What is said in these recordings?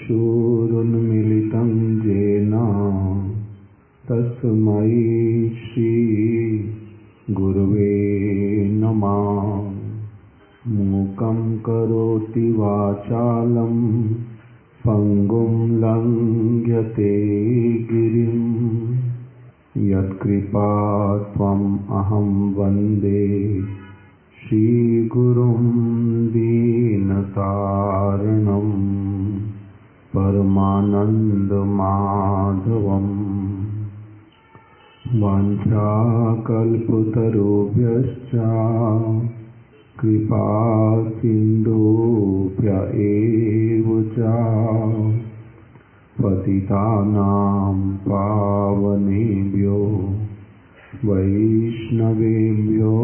चक्षुरुन्मीलितं येन तस्मै श्री गुरवे नमः। मूकं करोति वाचालं पङ्गुं लङ्घयते गिरिं यत्कृपात्वम् अहं वन्दे श्रीगुरुं दीनतारिणं परमानन्दमाधवम्। वाञ्छाकल्पतरुभ्यश्च कृपासिन्धुभ्य एव च पतितानां पावनेभ्यो वैष्णवेभ्यो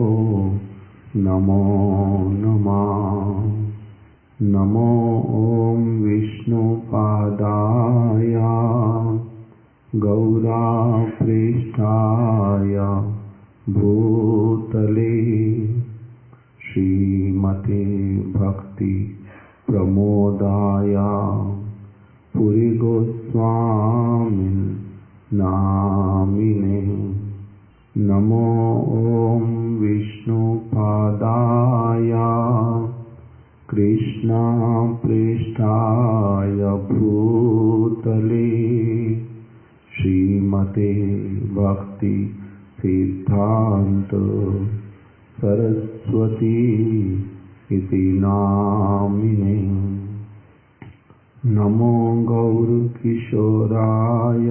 नमो नमः। नमो ॐ विष्णुपादाय गौरापृष्ठाय भूतले श्रीमते भक्ति प्रमोदाय पुरीगोस्वामिन् नामिने। नमो ॐ विष्णुपादाय कृष्णपृष्ठाय भूतले श्रीमते भक्ति सिद्धान्त सरस्वती इति नामिने। नमो गौरकिशोराय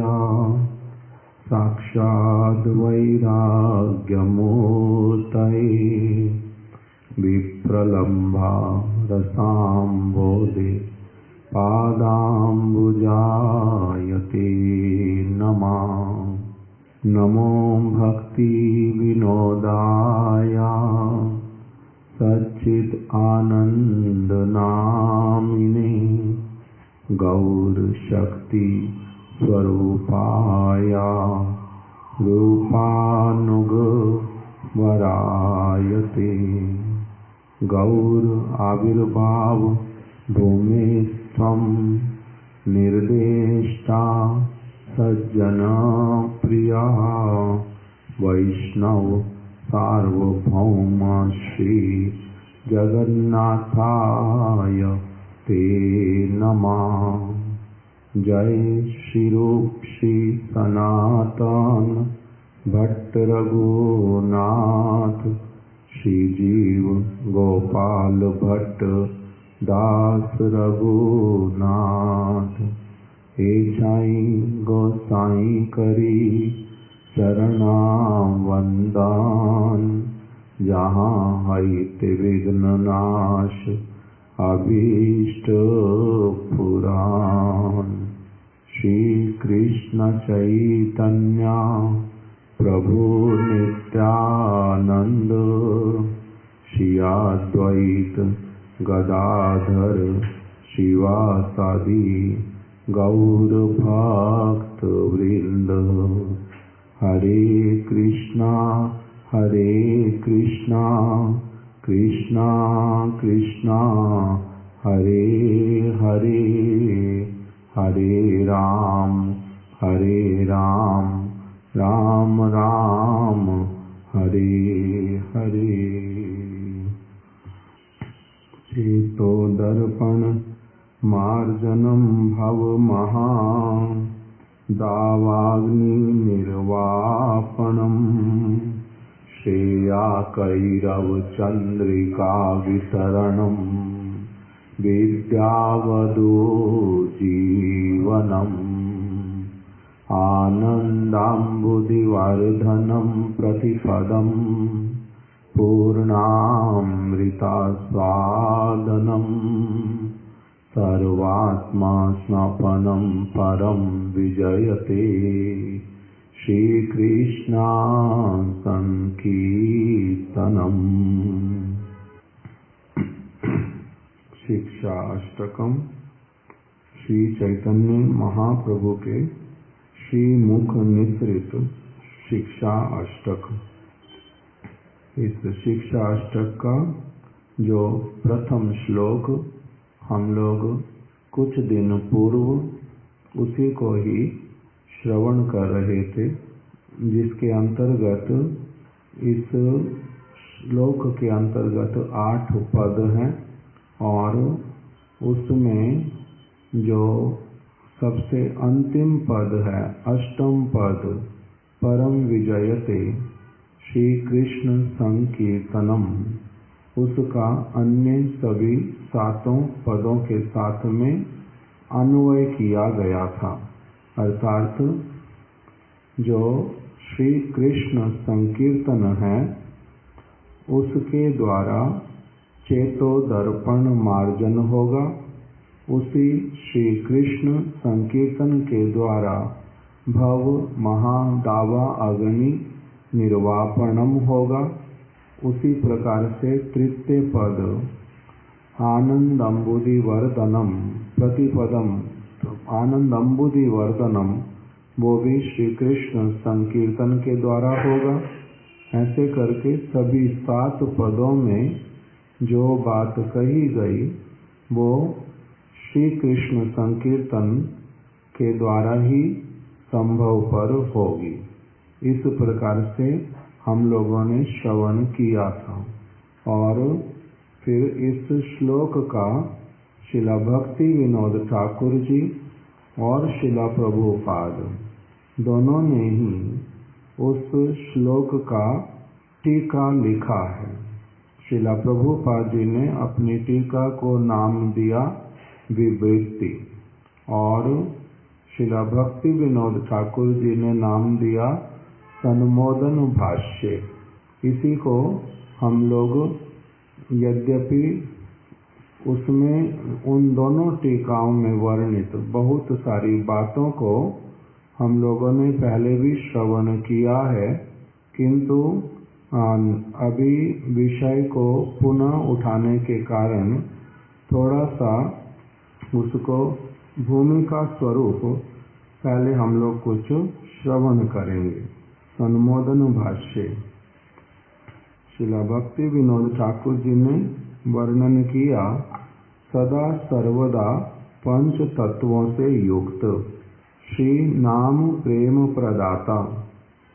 साक्षाद् वैराग्यमूर्तये विप्रलम्भा रसाम्बोधे पादाम्बुजायते नमः। नमो भक्तिविनोदाय सच्चिदानन्दनामिने गौरशक्ति स्वरूपाय रूपानुगवरायते। गौर आविर्भाव भूमिस्त्वं निर्देष्टा सज्जन प्रिया वैष्णव सार्वभौम श्री जगन्नाथाय ते नमः। जय श्री रूप श्री सनातन भट्ट रघुनाथ श्री जीव गोपाल भट्ट दास रघुनाथ। हे साईं गोसाई करी चरणावंदन जहाँ हित विघ्न नाश अभीष्ट पुराण। श्री कृष्ण चैतन्य प्रभु नित्यानंद श्री अद्वैत गदाधर शिवासादि गौर भक्त वृंद। हरे कृष्णा कृष्णा कृष्णा हरे हरे हरे राम राम राम हरे हरे। चेतो दर्पण मार्जनं भवमहा दावाग्नि निर्वापणम् श्रेयाकैरव चंद्रिका वितरणम् विद्यावधू जीवनम् आनन्दाम्बुधिवर्धनं प्रतिपदम् पूर्णामृतास्वादनम् सर्वात्मा स्नपनं परं विजयते। श्रीकृष्ण संकीर्तनम्। शिक्षा अष्टकम श्री चैतन्य महाप्रभु के श्री मुख निसृत शिक्षा अष्टक। इस शिक्षा अष्टक का जो प्रथम श्लोक हम लोग कुछ दिन पूर्व उसी को ही श्रवण कर रहे थे, जिसके अंतर्गत इस श्लोक के अंतर्गत 8 पद हैं और उसमें जो सबसे अंतिम पद है, अष्टम पद, परम विजयते श्री कृष्ण संकीर्तनम, उसका अन्य सभी 7 पदों के साथ में अन्वय किया गया था। अर्थात जो श्री कृष्ण संकीर्तन है उसके द्वारा चेतो दर्पण मार्जन होगा, उसी श्री कृष्ण संकीर्तन के द्वारा भव महादावा अग्नि निर्वापणम होगा। उसी प्रकार से तृतीय पद आनंदम्बुधिवर्धनम प्रतिपदम, आनंदम्बुधिवर्धनम, वो भी श्री कृष्ण संकीर्तन के द्वारा होगा। ऐसे करके सभी 7 पदों में जो बात कही गई वो श्री कृष्ण संकीर्तन के द्वारा ही संभव पर होगी। इस प्रकार से हम लोगों ने श्रवण किया था और फिर इस श्लोक का शिला भक्ति विनोद ठाकुर जी और शिला प्रभुपाद दोनों ने ही उस श्लोक का टीका लिखा है। शिला प्रभुपाद जी ने अपनी टीका को नाम दिया विवृत्ति और शिला भक्ति विनोद ठाकुर जी ने नाम दिया संमोदन भाष्य। इसी को हम लोग यद्यपि उसमें उन दोनों टीकाओं में वर्णित बहुत सारी बातों को हम लोगों ने पहले भी श्रवण किया है, किंतु अभी विषय को पुनः उठाने के कारण थोड़ा सा उसको भूमिका स्वरूप पहले हम लोग कुछ श्रवण करेंगे। संमोदन भाष्य शिला भक्ति विनोद ठाकुर जी ने वर्णन किया, सदा सर्वदा 5 तत्वों से युक्त श्री नाम प्रेम प्रदाता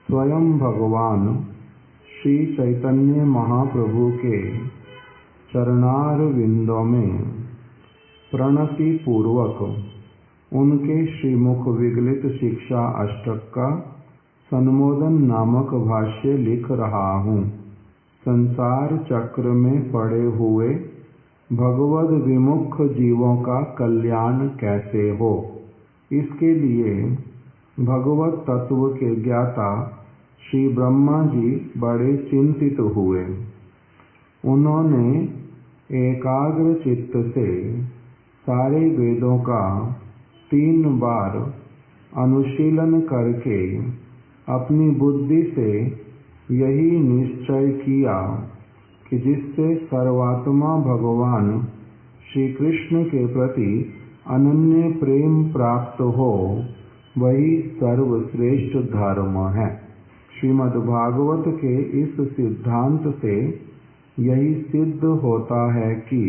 स्वयं भगवान श्री चैतन्य महाप्रभु के चरणारविंदों में प्रणति पूर्वक उनके श्रीमुख विगलित शिक्षा अष्टक का संमोदन नामक भाष्य लिख रहा हूँ। संसार चक्र में पड़े हुए भगवद विमुख जीवों का कल्याण कैसे हो, इसके लिए भगवत तत्व के ज्ञाता श्री ब्रह्मा जी बड़े चिंतित हुए। उन्होंने एकाग्र चित्त से सारे वेदों का 3 बार अनुशीलन करके अपनी बुद्धि से यही निश्चय किया कि जिससे सर्वात्मा भगवान श्री कृष्ण के प्रति अनन्य प्रेम प्राप्त हो वही सर्वश्रेष्ठ धर्म है। श्रीमद् भागवत के इस सिद्धांत से यही सिद्ध होता है कि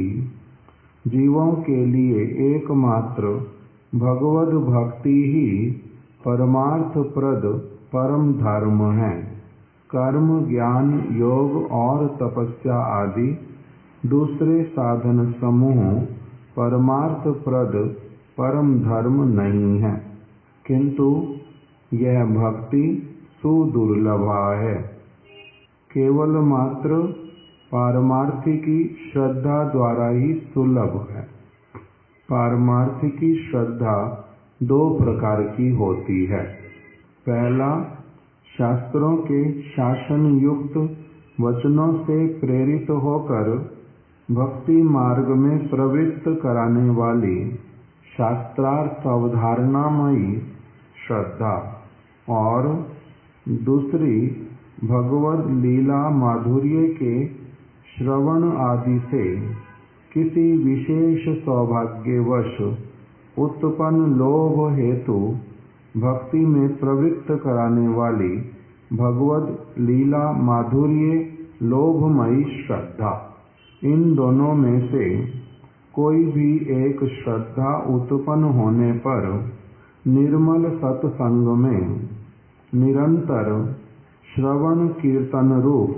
जीवों के लिए एकमात्र भगवद भक्ति ही परमार्थ प्रद परम धर्म है। कर्म ज्ञान योग और तपस्या आदि दूसरे साधन समूह परमार्थ प्रद परम धर्म नहीं है, किंतु यह भक्ति सुदुर्लभा है। केवल मात्र पारमार्थिकी श्रद्धा द्वारा ही सुलभ है। पारमार्थिकी श्रद्धा 2 प्रकार की होती है। पहला, शास्त्रों के शासन युक्त वचनों से प्रेरित होकर भक्ति मार्ग में प्रवृत्त कराने वाली शास्त्रार्थ अवधारणामयी श्रद्धा, और दूसरी भगवद लीला माधुर्य के श्रवण आदि से किसी विशेष सौभाग्यवश उत्पन्न लोभ हेतु भक्ति में प्रवृत्त कराने वाली भगवद लीला माधुर्य लोभमयी श्रद्धा। इन दोनों में से कोई भी एक श्रद्धा उत्पन्न होने पर निर्मल सत्संग में निरंतर श्रवण कीर्तन रूप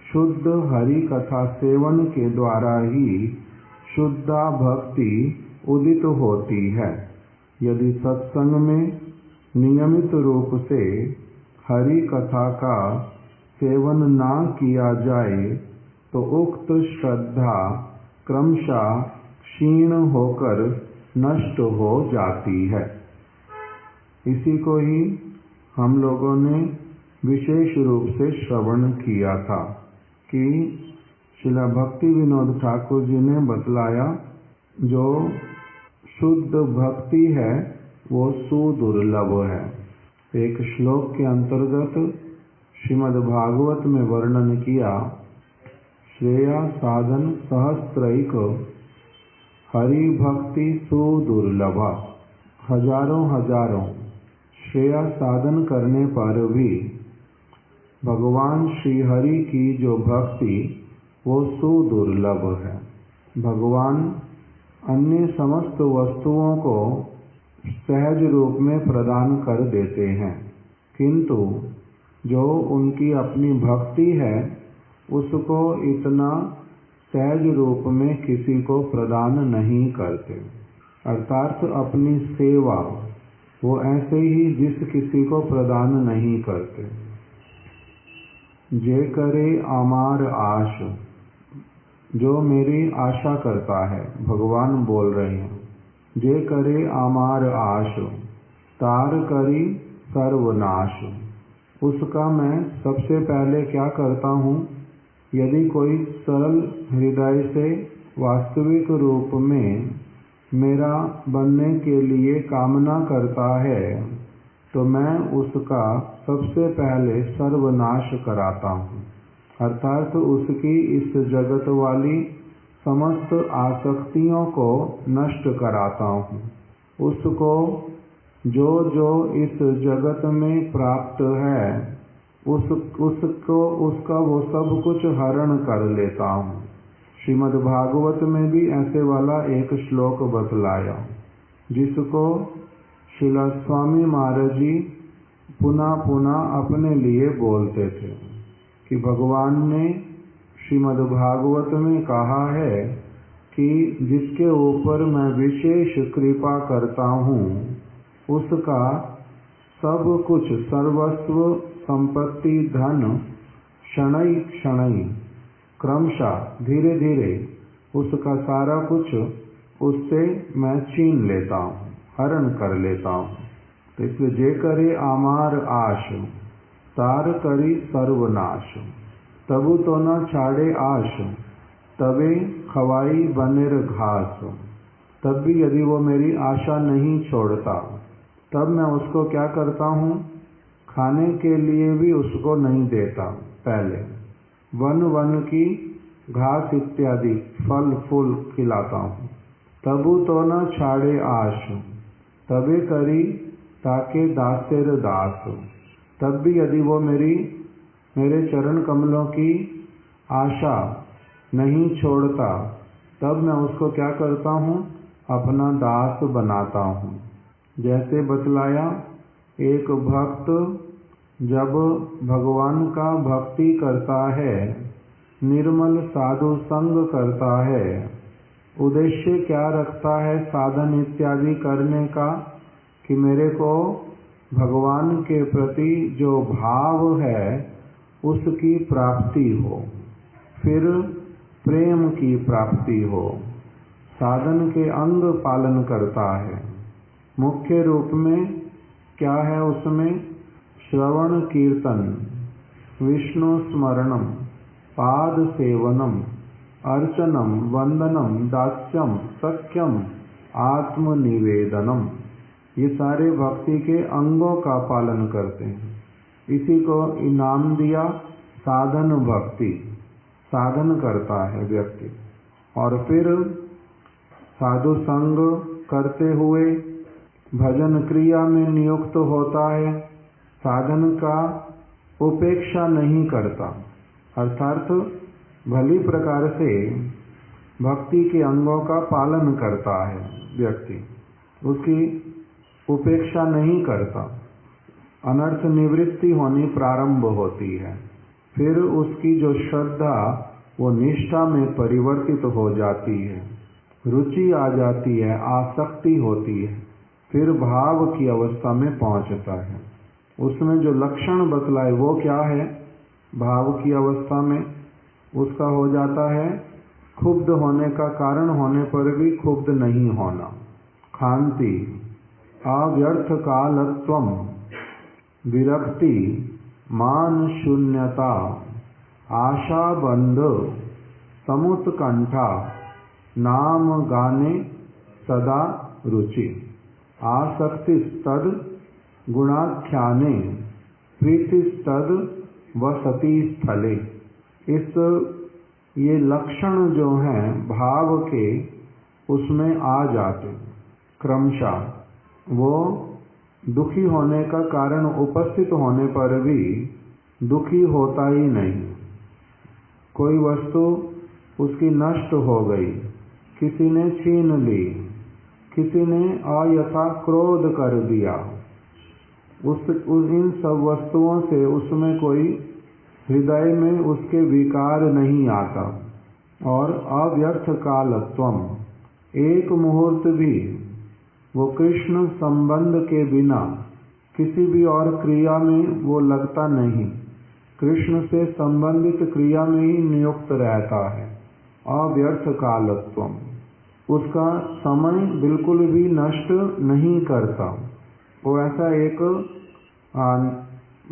शुद्ध हरि कथा सेवन के द्वारा ही शुद्धा भक्ति उदित होती है। यदि सत्संग में नियमित रूप से हरि कथा का सेवन ना किया जाए तो उक्त श्रद्धा क्रमशः क्षीण होकर नष्ट हो जाती है। इसी को ही हम लोगों ने विशेष रूप से श्रवण किया था कि श्रीला भक्ति विनोद ठाकुर जी ने बतलाया जो शुद्ध भक्ति है वो सुदुर्लभ है। एक श्लोक के अंतर्गत श्रीमद् भागवत में वर्णन किया, श्रेया साधन सहस्त्रैक हरि भक्ति सुदुर्लभा। हजारों श्रेया साधन करने पर भी भगवान श्री हरि की जो भक्ति वो सुदुर्लभ है। भगवान अन्य समस्त वस्तुओं को सहज रूप में प्रदान कर देते हैं, किंतु जो उनकी अपनी भक्ति है उसको इतना सहज रूप में किसी को प्रदान नहीं करते। अर्थात अपनी सेवा वो ऐसे ही जिस किसी को प्रदान नहीं करते। जे करे अमार आश, जो मेरी आशा करता है, भगवान बोल रहे हैं, जे करे अमार आश तार करी सर्वनाश। उसका मैं सबसे पहले क्या करता हूँ, यदि कोई सरल हृदय से वास्तविक रूप में मेरा बनने के लिए कामना करता है तो मैं उसका सबसे पहले सर्वनाश कराता हूँ। अर्थात उसकी इस जगत वाली समस्त आसक्तियों को नष्ट कराता हूँ। उसको जो जो इस जगत में प्राप्त है उसका वो सब कुछ हरण कर लेता हूँ। श्रीमद् भागवत में भी ऐसे वाला एक श्लोक बतलाया जिसको श्रीला स्वामी महाराज जी पुनः पुनः अपने लिए बोलते थे कि भगवान ने श्रीमद् भागवत में कहा है कि जिसके ऊपर मैं विशेष कृपा करता हूँ उसका सब कुछ सर्वस्व संपत्ति धन शनैः शनैः क्रमशः धीरे धीरे उसका सारा कुछ उससे मैं छीन लेता हूँ, हरण कर लेता हूँ। तो इसलिए जे करे आमार आश तार करी सर्वनाश। तबु तो न छाड़े आश तबे खवाई बनेर घास। तब भी यदि वो मेरी आशा नहीं छोड़ता तब मैं उसको क्या करता हूँ, खाने के लिए भी उसको नहीं देता। पहले वन वन की घास इत्यादि फल फूल खिलाता हूँ। तबु तो न छाड़े आश तबे करी ताके दासेर दास। तब भी यदि वो मेरे चरण कमलों की आशा नहीं छोड़ता तब मैं उसको क्या करता हूँ, अपना दास बनाता हूँ। जैसे बतलाया, एक भक्त जब भगवान का भक्ति करता है, निर्मल साधु संग करता है, उद्देश्य क्या रखता है साधन इत्यादि करने का कि मेरे को भगवान के प्रति जो भाव है उसकी प्राप्ति हो, फिर प्रेम की प्राप्ति हो। साधन के अंग पालन करता है। मुख्य रूप में क्या है उसमें, श्रवण कीर्तन, विष्णु स्मरणम, पाद सेवनम, अर्चनम, वंदनम, दास्यम, सख्यम, आत्मनिवेदनम, ये सारे भक्ति के अंगों का पालन करते हैं। इसी को इनाम दिया साधन भक्ति। साधन करता है व्यक्ति और फिर साधु संग करते हुए भजन क्रिया में नियुक्त होता है। साधन का उपेक्षा नहीं करता, अर्थात भली प्रकार से भक्ति के अंगों का पालन करता है व्यक्ति, उसकी उपेक्षा नहीं करता, अनर्थ निवृत्ति होनी प्रारंभ होती है। फिर उसकी जो श्रद्धा वो निष्ठा में परिवर्तित हो जाती है, रुचि आ जाती है, आसक्ति होती है, फिर भाव की अवस्था में पहुंचता है। उसमें जो लक्षण बतलाए वो क्या है? भाव की अवस्था में उसका हो जाता है क्षुब्ध होने का कारण होने पर भी क्षुब्ध नहीं होना, क्षांति, अव्यर्थ कालत्वम, विरक्ति, मान शून्यता, आशा बंध, समुत्कंठा, नाम गाने सदा रुचि, आसक्तिस्तद गुणाख्याने, प्रीतिस्तद वसति स्थले। ये लक्षण जो हैं भाव के उसमें आ जाते क्रमशः। वो दुखी होने का कारण उपस्थित होने पर भी दुखी होता ही नहीं। कोई वस्तु उसकी नष्ट हो गई, किसी ने छीन ली, किसी ने अयथा क्रोध कर दिया, इन सब वस्तुओं से उसमें कोई हृदय में उसके विकार नहीं आता। और अव्यर्थ कालत्वम, एक मुहूर्त भी वो कृष्ण संबंध के बिना किसी भी और क्रिया में वो लगता नहीं, कृष्ण से संबंधित क्रिया में ही नियुक्त रहता है। अव्यर्थ कालत्वम, उसका समय बिल्कुल भी नष्ट नहीं करता। वो ऐसा एक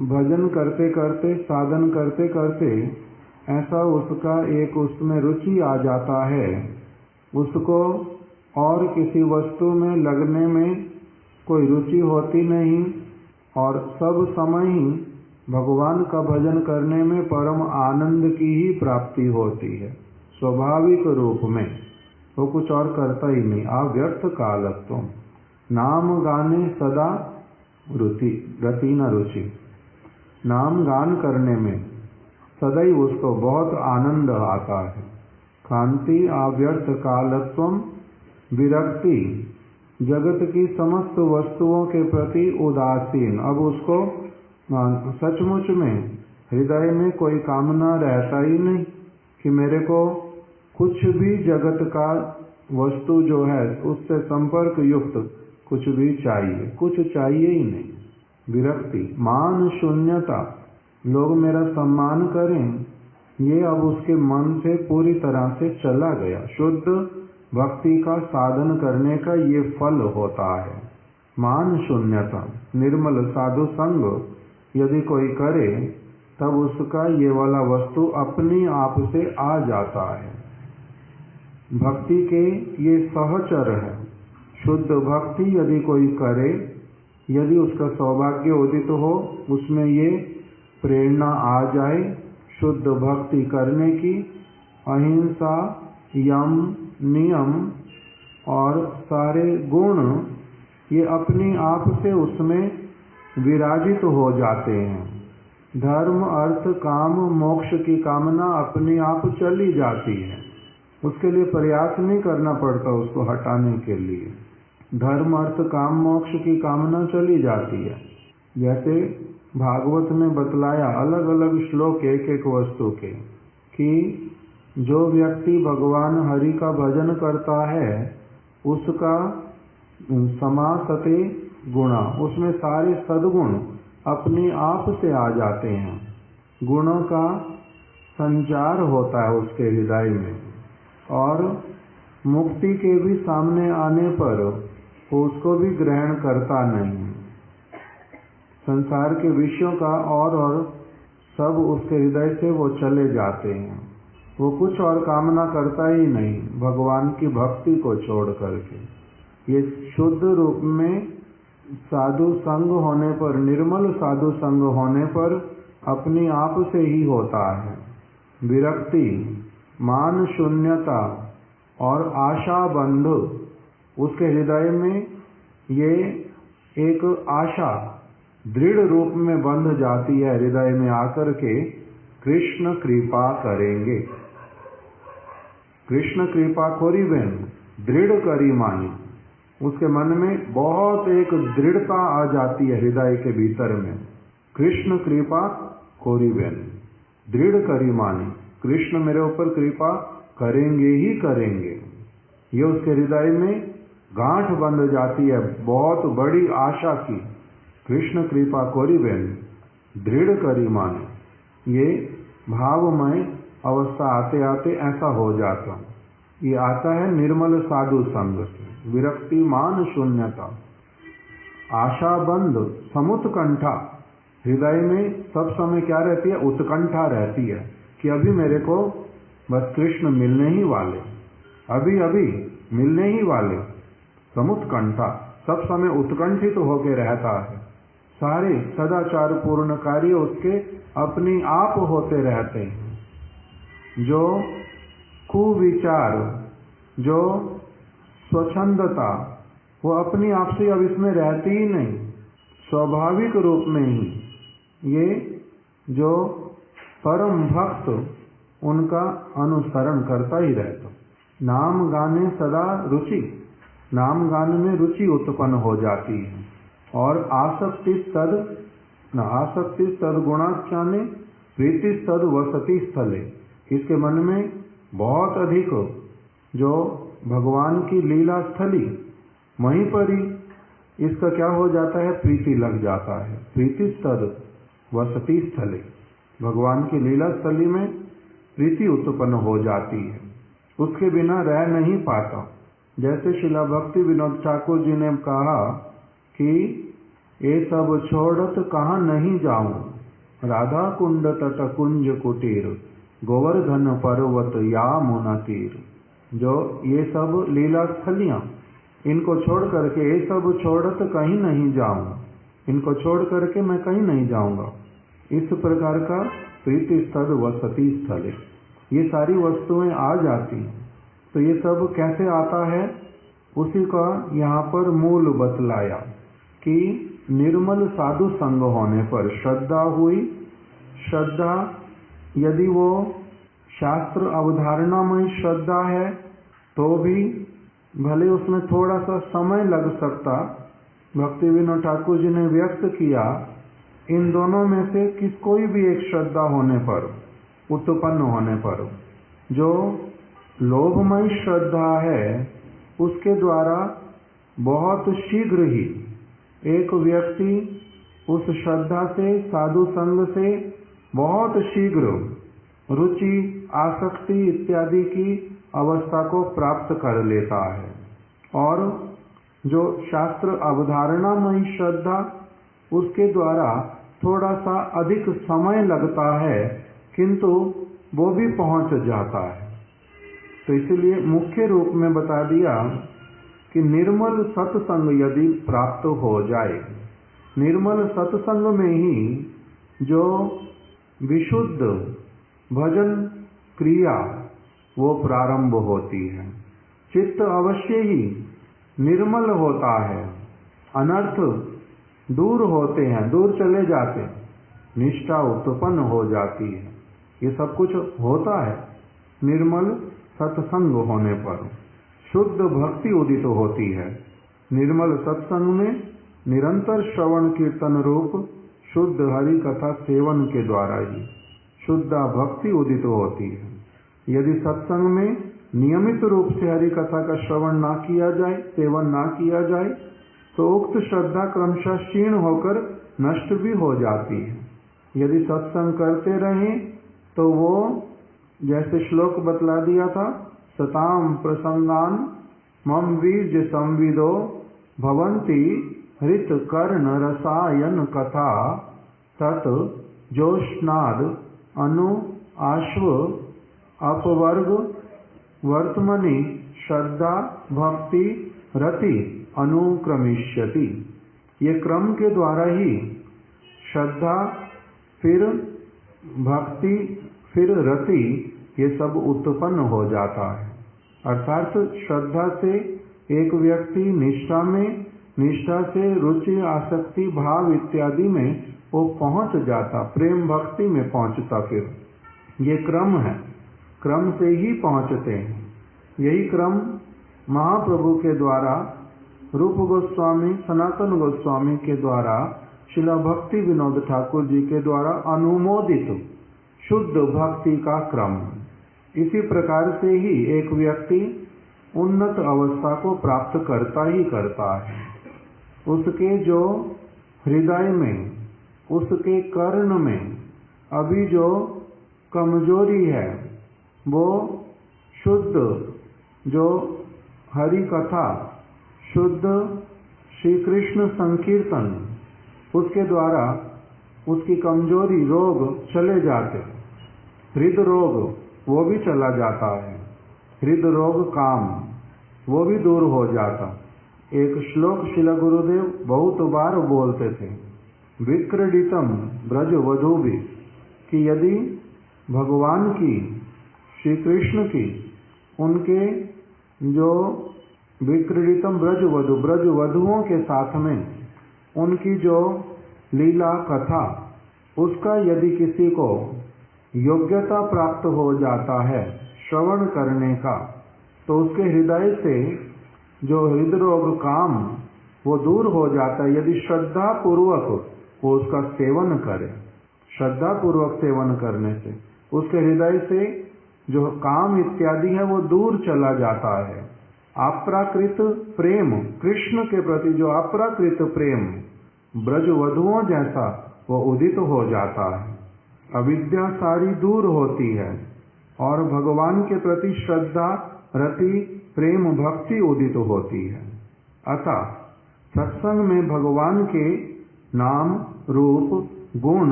भजन करते करते, साधन करते करते ऐसा उसका एक उसमें रुचि आ जाता है, उसको और किसी वस्तु में लगने में कोई रुचि होती नहीं, और सब समय ही भगवान का भजन करने में परम आनंद की ही प्राप्ति होती है, स्वाभाविक रूप में। वो कुछ और करता ही नहीं। अव्यर्थ कालत्व, नाम गाने सदा रति न रुचि, नाम गान करने में सदैव उसको बहुत आनंद आता है। कांति अव्यर्थ कालत्वम, विरक्ति, जगत की समस्त वस्तुओं के प्रति उदासीन। अब उसको सचमुच में हृदय में कोई कामना रहता ही नहीं कि मेरे को कुछ भी जगत का वस्तु जो है उससे संपर्क युक्त कुछ भी चाहिए, कुछ चाहिए ही नहीं। विरक्ति, मान शून्यता, लोग मेरा सम्मान करें, ये अब उसके मन से पूरी तरह से चला गया। शुद्ध भक्ति का साधन करने का ये फल होता है। मान शून्यता, निर्मल साधु संग यदि कोई करे तब उसका ये वाला वस्तु अपनी आप से आ जाता है। भक्ति के ये सहचर है। शुद्ध भक्ति यदि कोई करे, यदि उसका सौभाग्य उदित हो, उसमें ये प्रेरणा आ जाए शुद्ध भक्ति करने की, अहिंसा, यम, नियम और सारे गुण ये अपने आप से उसमें विराजित हो जाते हैं। धर्म, अर्थ, काम, मोक्ष की कामना अपने आप चली जाती है, उसके लिए प्रयास नहीं करना पड़ता उसको हटाने के लिए। धर्म, अर्थ, काम, मोक्ष की कामना चली जाती है। जैसे भागवत में बतलाया अलग अलग श्लोक एक एक वस्तु के, कि जो व्यक्ति भगवान हरि का भजन करता है उसका समासते गुणा, उसमें सारे सद्गुण अपने आप से आ जाते हैं। गुणों का संचार होता है उसके हृदय में, और मुक्ति के भी सामने आने पर उसको भी ग्रहण करता नहीं। संसार के विषयों का और सब उसके हृदय से वो चले जाते हैं। वो कुछ और कामना करता ही नहीं भगवान की भक्ति को छोड़ करके। ये शुद्ध रूप में साधु संग होने पर, निर्मल साधु संग होने पर अपने आप से ही होता है। विरक्ति, मान शून्यता और आशा बंध, उसके हृदय में ये एक आशा दृढ़ रूप में बंध जाती है हृदय में आकर के, कृष्ण कृपा करेंगे, कृष्ण कृपा खोरी बेन दृढ़ करी मानी। उसके मन में बहुत एक दृढ़ता आ जाती है हृदय के भीतर में। कृष्ण कृपा खोरी बेन दृढ़ करी मानी, कृष्ण मेरे ऊपर कृपा करेंगे ही करेंगे। ये उसके हृदय में गांठ बंध जाती है बहुत बड़ी आशा की। कृष्ण कृपा कोरी बेन दृढ़ करी माने। ये भावमय अवस्था आते आते ऐसा हो जाता। ये आता है निर्मल साधु संग से। विरक्ति मान शून्यता, आशा बंद समुत्कंठा। हृदय में सब समय क्या रहती है? उत्कंठा रहती है कि अभी मेरे को बस कृष्ण मिलने ही वाले, अभी अभी मिलने ही वाले। समुत्कंठा, सब समय उत्कंठित तो होके रहता है। सारे सदाचार पूर्ण कार्य उसके अपने आप होते रहते हैं। जो कुविचार, जो स्वच्छंदता, वो अपनी आप से अब इसमें रहती ही नहीं, स्वाभाविक रूप में ही। ये जो परम भक्त उनका अनुसरण करता ही रहता। नाम गाने सदा रुचि, नाम गाने में रुचि उत्पन्न हो जाती है। और आसक्ति तद न आसक्ति तद गुणाख्याने प्रीति तद वसति स्थले। इसके मन में बहुत अधिक जो भगवान की लीला स्थली, वहीं पर ही इसका क्या हो जाता है? प्रीति लग जाता है। प्रीति तद वसति स्थले, भगवान की लीला स्थली में प्रीति उत्पन्न हो जाती है। उसके बिना रह नहीं पाता। जैसे शिला भक्ति विनोद ठाकुर जी ने कहा कि ये सब छोड़त कहाँ नहीं जाऊं, राधा कुंड तट कुंज कुटीर, गोवर्धन पर्वत या मुना तीर। जो ये सब लीला स्थलियां, इनको छोड़ करके, ये सब छोड़त कहीं नहीं जाऊं, इनको छोड़ करके मैं कहीं नहीं जाऊंगा। इस प्रकार का प्रीति स्थल वसति स्थल, ये सारी वस्तुएं आ जाती हैं। तो ये सब कैसे आता है? उसी का यहाँ पर मूल बतलाया कि निर्मल साधु संग होने पर श्रद्धा हुई। श्रद्धा यदि वो शास्त्र अवधारणामय श्रद्धा है तो भी भले उसमें थोड़ा सा समय लग सकता। भक्ति विनोद ठाकुर जी ने व्यक्त किया, इन दोनों में से किस कोई भी एक श्रद्धा होने पर, उत्पन्न होने पर, जो लोभमय श्रद्धा है उसके द्वारा बहुत शीघ्र ही एक व्यक्ति उस श्रद्धा से, साधु संग से बहुत शीघ्र रुचि, आसक्ति इत्यादि की अवस्था को प्राप्त कर लेता है। और जो शास्त्र अवधारणामय श्रद्धा, उसके द्वारा थोड़ा सा अधिक समय लगता है, किंतु वो भी पहुंच जाता है। तो इसलिए मुख्य रूप में बता दिया कि निर्मल सत्संग यदि प्राप्त हो जाए, निर्मल सत्संग में ही जो विशुद्ध भजन क्रिया वो प्रारंभ होती है। चित्त अवश्य ही निर्मल होता है, अनर्थ दूर होते हैं, दूर चले जाते हैं, निष्ठा उत्पन्न हो जाती है। ये सब कुछ होता है निर्मल सत्संग होने पर। शुद्ध भक्ति उदित होती है। निर्मल सत्संग में निरंतर श्रवण कीर्तन रूप शुद्ध हरि कथा सेवन के द्वारा ही शुद्ध भक्ति उदित होती है। यदि सत्संग में नियमित रूप से हरि कथा का श्रवण ना किया जाए, सेवन ना किया जाए, तो उक्त श्रद्धा क्रमशः क्षीण होकर नष्ट भी हो जाती है। यदि सत्संग करते रहें तो वो जैसे श्लोक बतला दिया था, सताम प्रसंगान मम बीज संविदो भवंती हृत कर्ण रसायन कथा तत् जोष्णाद अनु आश्व अपवर्ग वर्तमनि श्रद्धा भक्ति रति अनुक्रमिष्यति। ये क्रम के द्वारा ही श्रद्धा, फिर भक्ति, फिर रति, ये सब उत्पन्न हो जाता है। अर्थात श्रद्धा से एक व्यक्ति निष्ठा में, निष्ठा से रुचि, आसक्ति, भाव इत्यादि में वो पहुंच जाता, प्रेम भक्ति में पहुंचता। फिर ये क्रम है, क्रम से ही पहुंचते हैं। यही क्रम महाप्रभु के द्वारा, रूप गोस्वामी, सनातन गोस्वामी के द्वारा, श्रील भक्ति विनोद ठाकुर जी के द्वारा अनुमोदित शुद्ध भक्ति का क्रम। इसी प्रकार से ही एक व्यक्ति उन्नत अवस्था को प्राप्त करता ही करता है। उसके जो हृदय में, उसके कर्ण में अभी जो कमजोरी है, वो शुद्ध जो हरि कथा, शुद्ध श्री कृष्ण संकीर्तन, उसके द्वारा उसकी कमजोरी, रोग चले जाते। हृदय रोग वो भी चला जाता है, हृदय रोग काम वो भी दूर हो जाता। एक श्लोक श्रील गुरुदेव बहुत बार बोलते थे, विक्रीडितम ब्रज वधूभि, कि यदि भगवान की, श्री कृष्ण की, उनके जो विक्रीडितम ब्रज वधु, ब्रज वधुओं के साथ में उनकी जो लीला कथा, उसका यदि किसी को योग्यता प्राप्त हो जाता है श्रवण करने का, तो उसके हृदय से जो हृदय रोग काम वो दूर हो जाता है। यदि श्रद्धा पूर्वक वो उसका सेवन करे, श्रद्धा पूर्वक सेवन करने से उसके हृदय से जो काम इत्यादि है वो दूर चला जाता है। अप्राकृत प्रेम, कृष्ण के प्रति जो अप्राकृत प्रेम ब्रज वधुओं जैसा वो उदित हो जाता है। अविद्या सारी दूर होती है और भगवान के प्रति श्रद्धा, रति, प्रेम, भक्ति उदित होती है। अतः सत्संग में भगवान के नाम, रूप, गुण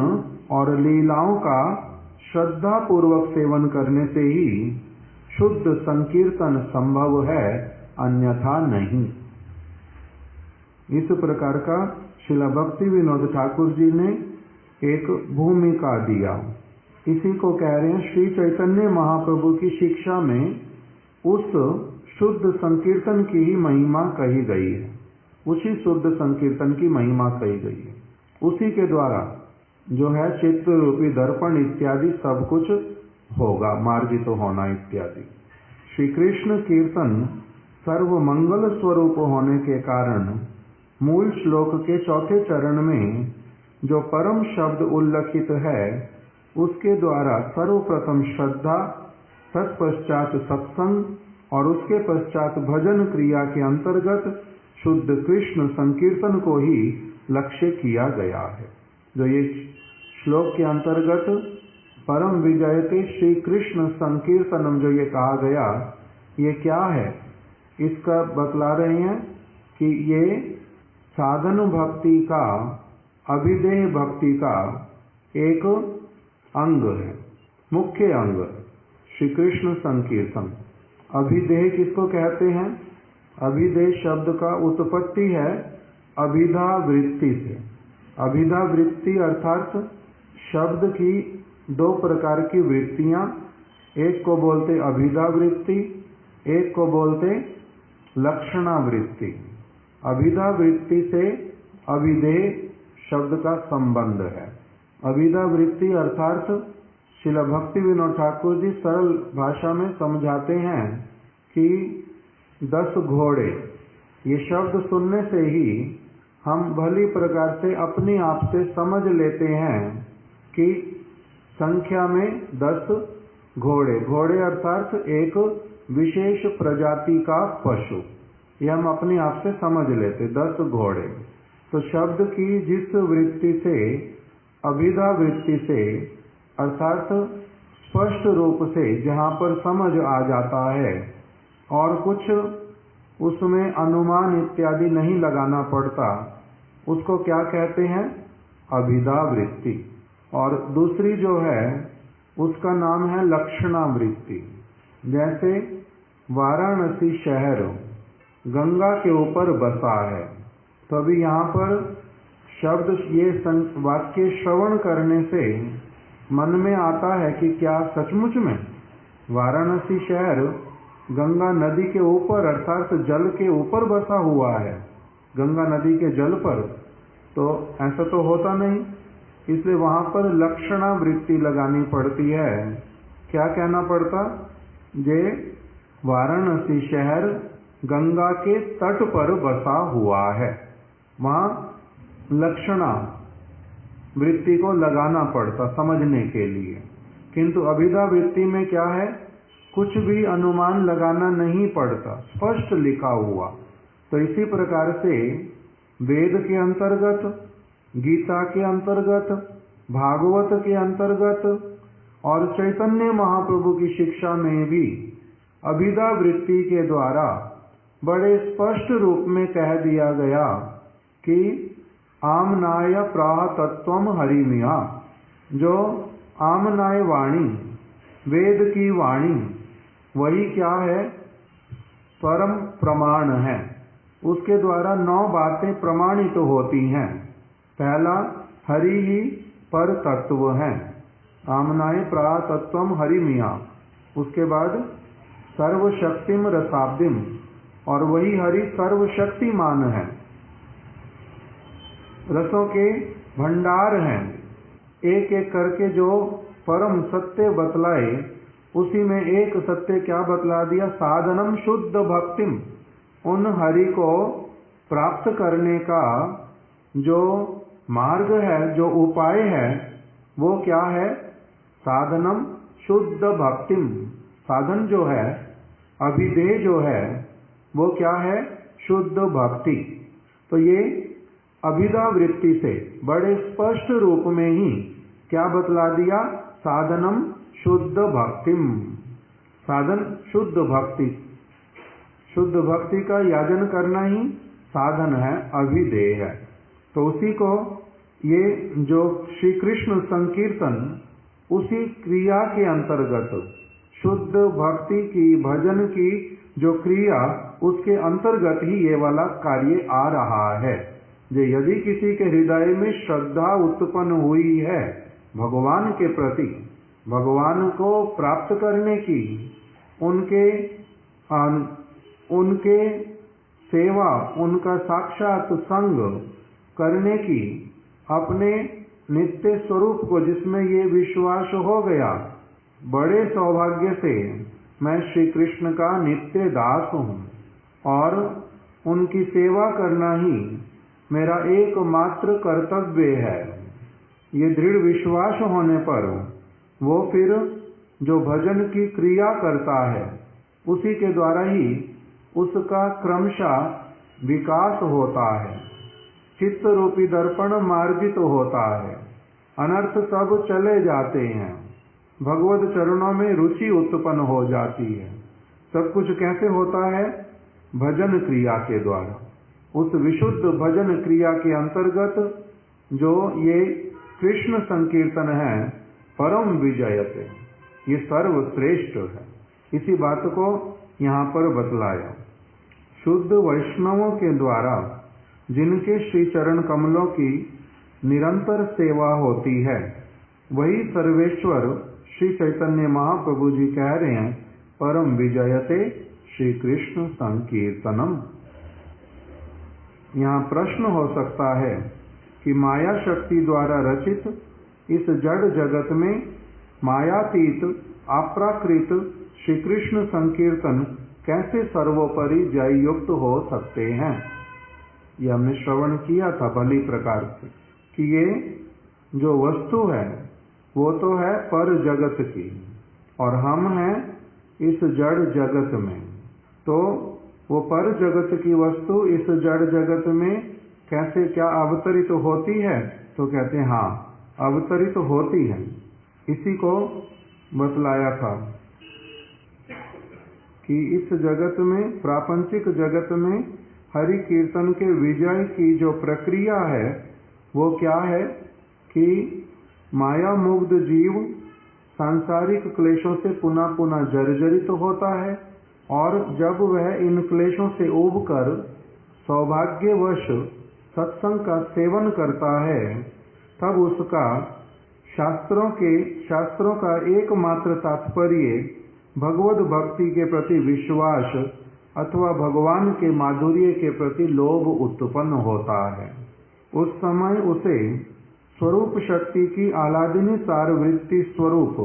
और लीलाओं का श्रद्धा पूर्वक सेवन करने से ही शुद्ध संकीर्तन संभव है, अन्यथा नहीं। इस प्रकार का श्रील भक्ति विनोद ठाकुर जी ने एक भूमिका दिया। इसी को कह रहे हैं श्री चैतन्य महाप्रभु की शिक्षा में उस शुद्ध संकीर्तन की ही महिमा कही गई है, उसी शुद्ध संकीर्तन की महिमा कही गई है। उसी के द्वारा जो है चित्त रूपी दर्पण इत्यादि सब कुछ होगा, मार्जित होना इत्यादि। श्री कृष्ण कीर्तन सर्व मंगल स्वरूप होने के कारण मूल श्लोक के चौथे चरण में जो परम शब्द उल्लिखित है, उसके द्वारा सर्वप्रथम श्रद्धा, तत्पश्चात सत्संग और उसके पश्चात भजन क्रिया के अंतर्गत शुद्ध कृष्ण संकीर्तन को ही लक्ष्य किया गया है। जो ये श्लोक के अंतर्गत परम विजयते श्री कृष्ण संकीर्तनम जो ये कहा गया, ये क्या है, इसका बतला रहे हैं कि ये साधन भक्ति का, अभिदेह भक्ति का एक अंग है, मुख्य अंग श्री कृष्ण संकीर्तन। अभिदेह किसको कहते हैं? अभिदेह शब्द का उत्पत्ति है अभिधा वृत्ति से। अभिधा वृत्ति अर्थात शब्द की दो प्रकार की वृत्तियां, एक को बोलते अभिधा वृत्ति, एक को बोलते लक्षणा वृत्ति। अभिधा वृत्ति से अभिधेय शब्द का संबंध है। अभिधा वृत्ति अर्थात श्रील भक्ति विनोद ठाकुर जी सरल भाषा में समझाते हैं कि 10 घोड़े, ये शब्द सुनने से ही हम भली प्रकार से अपने आप से समझ लेते हैं कि संख्या में 10 घोड़े, घोड़े अर्थात एक विशेष प्रजाति का पशु, ये हम अपने आप से समझ लेते 10 घोड़े। तो शब्द की जिस वृत्ति से, अभिधा वृत्ति से अर्थात स्पष्ट रूप से जहाँ पर समझ आ जाता है और कुछ उसमें अनुमान इत्यादि नहीं लगाना पड़ता, उसको क्या कहते हैं? अभिधा वृत्ति। और दूसरी जो है उसका नाम है लक्षणा वृत्ति। जैसे वाराणसी शहर गंगा के ऊपर बसा है, तो अभी यहाँ पर शब्द ये वाक्य श्रवण करने से मन में आता है कि क्या सचमुच में वाराणसी शहर गंगा नदी के ऊपर अर्थात जल के ऊपर बसा हुआ है, गंगा नदी के जल पर? तो ऐसा तो होता नहीं, इसलिए वहां पर लक्षणा वृत्ति लगानी पड़ती है। क्या कहना पड़ता? जे वाराणसी शहर गंगा के तट पर बसा हुआ है। वहाँ लक्षणा वृत्ति को लगाना पड़ता समझने के लिए, किंतु अभिधा वृत्ति में क्या है, कुछ भी अनुमान लगाना नहीं पड़ता, स्पष्ट लिखा हुआ। तो इसी प्रकार से वेद के अंतर्गत, गीता के अंतर्गत, भागवत के अंतर्गत और चैतन्य महाप्रभु की शिक्षा में भी अभिधा वृत्ति के द्वारा बड़े स्पष्ट रूप में कह दिया गया कि आमनाय प्राह तत्वम हरिमिया, जो आमनाय वाणी, वेद की वाणी, वही क्या है, परम प्रमाण है। उसके द्वारा 9 बातें प्रमाणित होती हैं। पहला, हरि ही पर तत्व है, आमनाय प्राह तत्वम हरिमिया। उसके बाद सर्वशक्तिम रसाब्दिम, और वही हरि सर्वशक्तिमान है, रसों के भंडार हैं। एक एक करके जो परम सत्य बतलाए, उसी में एक सत्य क्या बतला दिया, साधनम शुद्ध भक्तिम। उन हरि को प्राप्त करने का जो मार्ग है, जो उपाय है, वो क्या है, साधनम शुद्ध भक्तिम। साधन जो है, अभिधेय जो है, वो क्या है, शुद्ध भक्ति। तो ये अभिधा वृत्ति से बड़े स्पष्ट रूप में ही क्या बतला दिया, साधनम शुद्ध भक्तिम। साधन शुद्ध भक्ति, शुद्ध भक्ति का याजन करना ही साधन है, अभिधेय है। तो उसी को ये जो श्री कृष्ण संकीर्तन, उसी क्रिया के अंतर्गत शुद्ध भक्ति की, भजन की जो क्रिया, उसके अंतर्गत ही ये वाला कार्य आ रहा है। जो यदि किसी के हृदय में श्रद्धा उत्पन्न हुई है भगवान के प्रति, भगवान को प्राप्त करने की, उनके सेवा, उनका साक्षात संग करने की, अपने नित्य स्वरूप को जिसमें ये विश्वास हो गया, बड़े सौभाग्य से मैं श्री कृष्ण का नित्य दास हूँ और उनकी सेवा करना ही मेरा एकमात्र कर्तव्य है, ये दृढ़ विश्वास होने पर वो फिर जो भजन की क्रिया करता है, उसी के द्वारा ही उसका क्रमशः विकास होता है, चित्त रूपी दर्पण मार्जित होता है, अनर्थ सब चले जाते हैं, भगवत चरणों में रुचि उत्पन्न हो जाती है। सब कुछ कैसे होता है, भजन क्रिया के द्वारा। उस विशुद्ध भजन क्रिया के अंतर्गत जो ये कृष्ण संकीर्तन है, परम विजयते, ये सर्वश्रेष्ठ है। इसी बात को यहाँ पर बतलाया। शुद्ध वैष्णवों के द्वारा जिनके श्री चरण कमलों की निरंतर सेवा होती है, वही सर्वेश्वर श्री चैतन्य महाप्रभु जी कह रहे हैं, परम विजयते श्री कृष्ण संकीर्तनम। यहाँ प्रश्न हो सकता है कि माया शक्ति द्वारा रचित इस जड़ जगत में मायातीत अप्राकृत श्री कृष्ण संकीर्तन कैसे सर्वोपरि जय युक्त हो सकते हैं। ये हमने श्रवण किया था भली प्रकार से कि ये जो वस्तु है वो तो है पर जगत की, और हम हैं इस जड़ जगत में। तो वो पर जगत की वस्तु इस जड़ जगत में कैसे क्या अवतरित होती है, तो कहते हैं हाँ अवतरित होती है। इसी को बतलाया था कि इस जगत में, प्रापंचिक जगत में हरि कीर्तन के विजय की जो प्रक्रिया है वो क्या है कि माया मुग्ध जीव सांसारिक क्लेशों से पुनः पुनः जर्जरित होता है, और जब वह इन क्लेशों से उबकर सौभाग्यवश सत्संग का सेवन करता है, तब उसका शास्त्रों का एकमात्र तात्पर्य भगवत भक्ति के प्रति विश्वास अथवा भगवान के माधुर्य के प्रति लोभ उत्पन्न होता है। उस समय उसे स्वरूप शक्ति की आह्लादिनी सार वृत्ति स्वरूप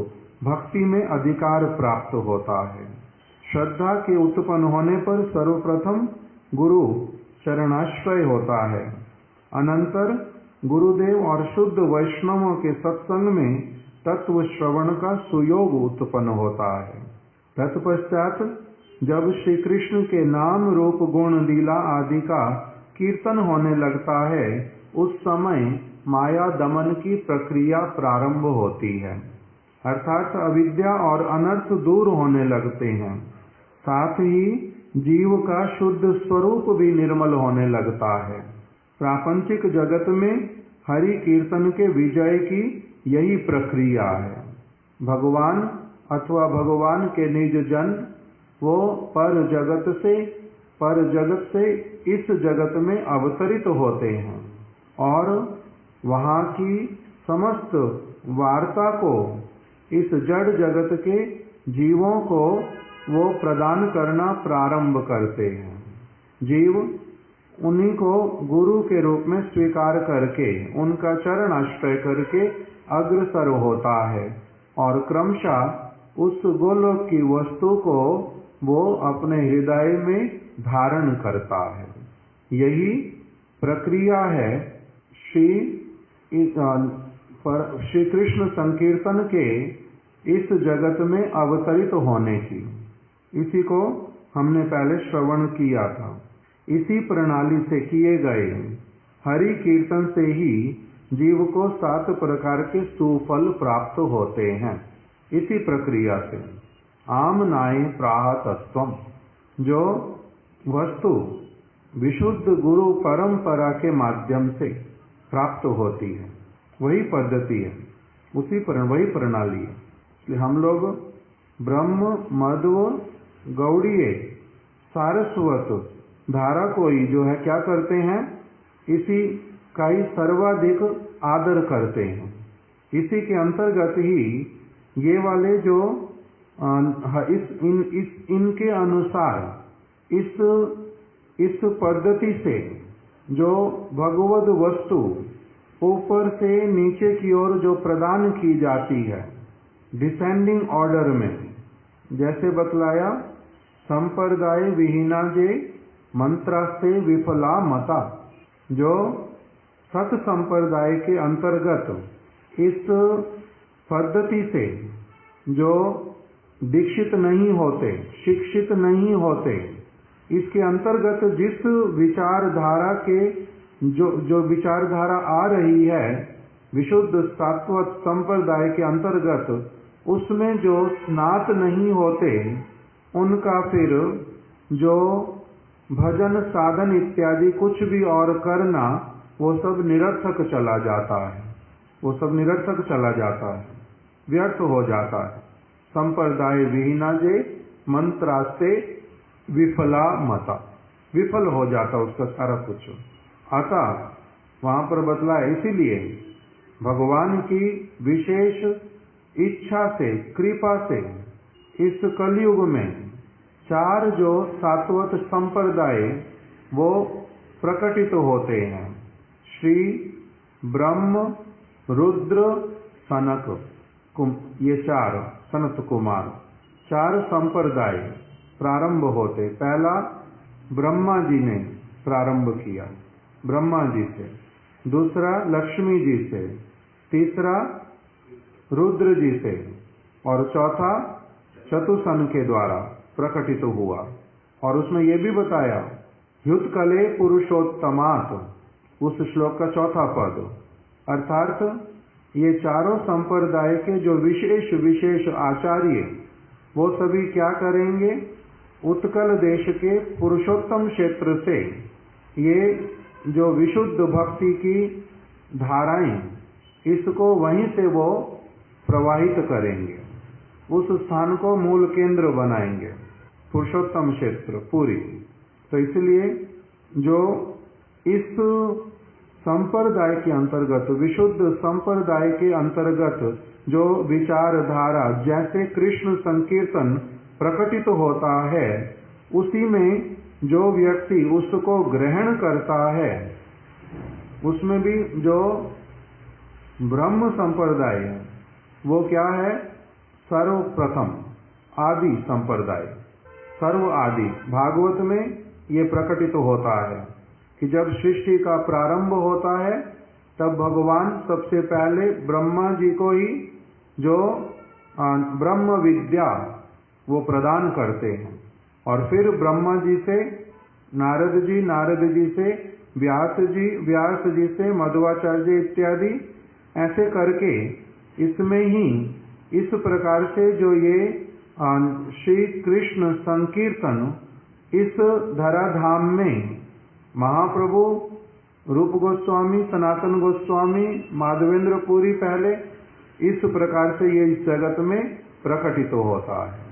भक्ति में अधिकार प्राप्त होता है। श्रद्धा के उत्पन्न होने पर सर्वप्रथम गुरु चरणाश्रय होता है। अनंतर गुरुदेव और शुद्ध वैष्णवों के सत्संग में तत्व श्रवण का सुयोग उत्पन्न होता है। तत्पश्चात जब श्री कृष्ण के नाम रूप गुण लीला आदि का कीर्तन होने लगता है, उस समय माया दमन की प्रक्रिया प्रारंभ होती है, अर्थात अविद्या और अनर्थ दूर होने लगते हैं। साथ ही जीव का शुद्ध स्वरूप भी निर्मल होने लगता है। प्रापंचिक जगत में हरि कीर्तन के विजय की यही प्रक्रिया है। भगवान अथवा भगवान के निज जन वो पर जगत से इस जगत में अवतरित होते हैं और वहाँ की समस्त वार्ता को इस जड़ जगत के जीवों को वो प्रदान करना प्रारंभ करते हैं। जीव उन्हीं को गुरु के रूप में स्वीकार करके उनका चरण आश्रय करके अग्रसर होता है और क्रमशः उस गोलोक की वस्तु को वो अपने हृदय में धारण करता है। यही प्रक्रिया है श्री कृष्ण संकीर्तन के इस जगत में अवतरित होने की। इसी को हमने पहले श्रवण किया था। इसी प्रणाली से किए गए हरि कीर्तन से ही जीव को 7 प्रकार के सुफल प्राप्त होते हैं। इसी प्रक्रिया से आमनाय प्राह तत्वम, जो वस्तु विशुद्ध गुरु परंपरा के माध्यम से प्राप्त होती है, वही पद्धति है, वही प्रणाली है। इसलिए हम लोग ब्रह्म मध्व गौड़ीय सारस्वत धारा को ही जो है क्या करते हैं, इसी का ही सर्वाधिक आदर करते हैं। इसी के अंतर्गत ही ये वाले जो इनके अनुसार इस पद्धति से जो भगवद वस्तु ऊपर से नीचे की ओर जो प्रदान की जाती है डिसेंडिंग ऑर्डर में, जैसे बतलाया संप्रदाय विहीना जे मंत्रास्ते विफला मता, जो सत संप्रदाय के अंतर्गत इस पद्धति से जो दीक्षित नहीं होते, शिक्षित नहीं होते, इसके अंतर्गत जिस विचारधारा के जो विचारधारा आ रही है विशुद्ध सात्वत संप्रदाय के अंतर्गत, उसमें जो स्नात नहीं होते उनका फिर जो भजन साधन इत्यादि कुछ भी और करना वो सब निरर्थक चला जाता है, वो सब निरर्थक चला जाता है, व्यर्थ हो जाता है। संप्रदाय विहीना जे मंत्रास्ते विफला मता, विफल हो जाता उसका सारा कुछ। अतः वहां पर बतलाया, इसीलिए भगवान की विशेष इच्छा से कृपा से इस कलयुग में 4 जो सात्वत संप्रदाय वो प्रकटित होते हैं। श्री ब्रह्म रुद्र सनक, ये 4 सनत कुमार 4 संप्रदाय प्रारंभ होते। पहला ब्रह्मा जी ने प्रारंभ किया, ब्रह्मा जी से, दूसरा लक्ष्मी जी से, तीसरा रुद्र जी से और चौथा चतुसन के द्वारा प्रकटित हुआ। और उसमें यह भी बताया युद्धकले पुरुषोत्तमात्, उस श्लोक का चौथा पद, अर्थात ये चारों संप्रदाय के जो विशेष विशेष आचार्य वो सभी क्या करेंगे, उत्कल देश के पुरुषोत्तम क्षेत्र से ये जो विशुद्ध भक्ति की धाराएं, इसको वहीं से वो प्रवाहित करेंगे, उस स्थान को मूल केंद्र बनाएंगे, पुरुषोत्तम क्षेत्र पूरी। तो इसलिए जो इस संप्रदाय के अंतर्गत, विशुद्ध संप्रदाय के अंतर्गत जो विचारधारा जैसे कृष्ण संकीर्तन प्रकटित होता है, उसी में जो व्यक्ति उसको ग्रहण करता है, उसमें भी जो ब्रह्म संप्रदाय है वो क्या है, सर्वप्रथम आदि संप्रदाय, सर्व आदि भागवत में ये प्रकटित होता है कि जब सृष्टि का प्रारंभ होता है तब भगवान सबसे पहले ब्रह्मा जी को ही जो ब्रह्म विद्या वो प्रदान करते हैं और फिर ब्रह्मा जी से नारद जी से व्यास जी से मध्वाचार्य इत्यादि, ऐसे करके इसमें ही इस प्रकार से जो ये श्री कृष्ण संकीर्तन इस धराधाम में महाप्रभु रूप गोस्वामी, सनातन गोस्वामी, माधवेंद्र पुरी पहले इस प्रकार से ये इस जगत में प्रकटित होता है।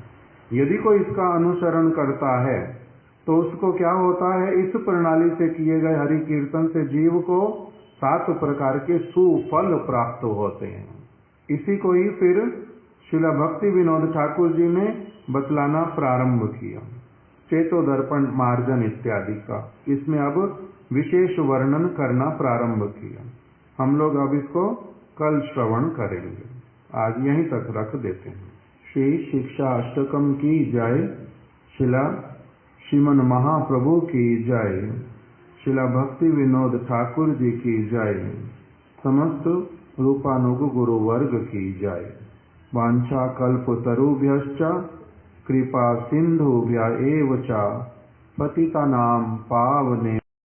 यदि कोई इसका अनुसरण करता है तो उसको क्या होता है, इस प्रणाली से किए गए हरि कीर्तन से जीव को 7 प्रकार के सुफल प्राप्त होते हैं। इसी को ही फिर श्रील भक्ति विनोद ठाकुर जी ने बतलाना प्रारंभ किया, चेतो दर्पण मार्जन इत्यादि का। इसमें अब विशेष वर्णन करना प्रारंभ किया। हम लोग अब इसको कल श्रवण करेंगे, आज यहीं तक रख देते हैं। श्री शिक्षा अष्टकम की जय, शिला श्रीमन महाप्रभु की जय, शिला भक्ति विनोद ठाकुर जी की जय, समस्त रूपानुग गुरु वर्ग की जय। वांछा कल्पतरुभ्यश्च कृपा सिंधुभ्य एव च पतितानां पावने